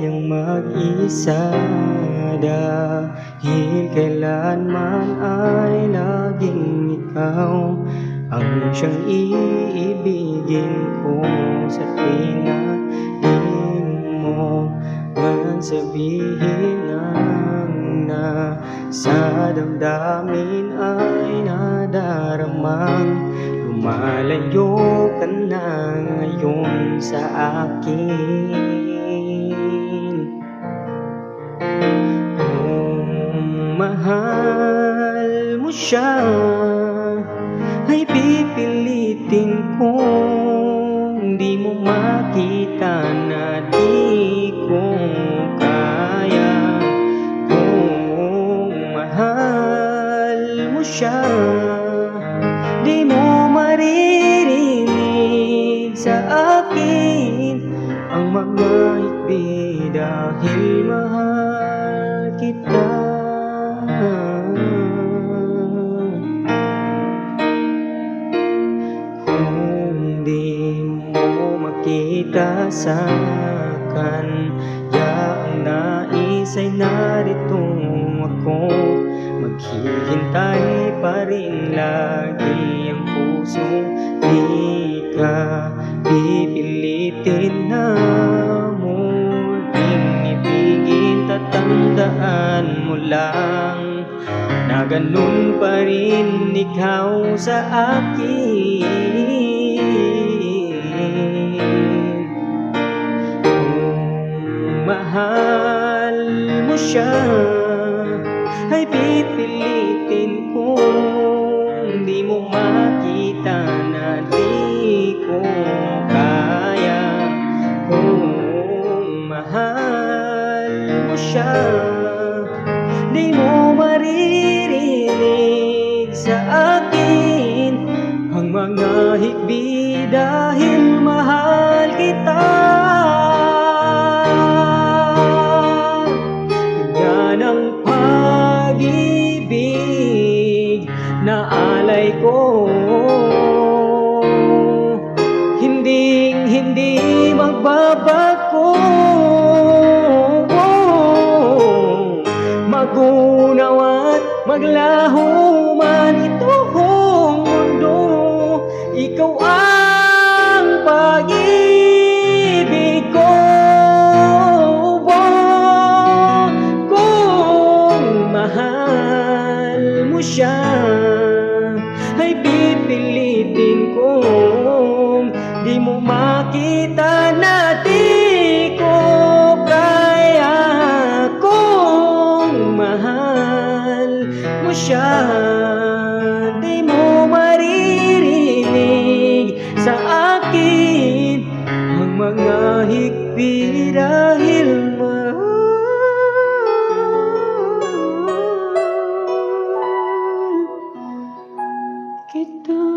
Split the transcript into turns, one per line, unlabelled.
kayang mag-isa, dahil kailanman ay laging ikaw ang siyang iibigin ko. Sa tuwing na di mo man sabihin ang nasa damdamin ay nadaramang lumalayo ka na ngayon sa akin. Kung mahal mo siya, ay pipilitin kong di mo makita na di ko kaya. Kung mahal mo siya, di mo maririnig sa akin ang mga hikbi dahil mahal kita. Kung di mo makita sa'kin, yaang nais ay narito ako. Maghihintay pa rin lagi ang puso, di ka pipilitin na muling ibigin. Tatandaan mo lang na ganun pa rin ikaw sa akin. Kung mahal mo siya, ay pipilitin kong di mo makita na di ko kaya. Kung mahal mo siya, di mo maririnig sa akin ang mga hikbi dahil mahal kita. Yan ang pag-ibig na alay ko, hindi magbabago. Magunaw at maglaho man itong mundo, ikaw ang pag-ibig ko. Kung mahal mo siya, ay pipilitin kong di mo makita na di ko kaya. Kung mahal mo siya, di mo maririnig sa akin ang mga hikbi dahil mahal kita.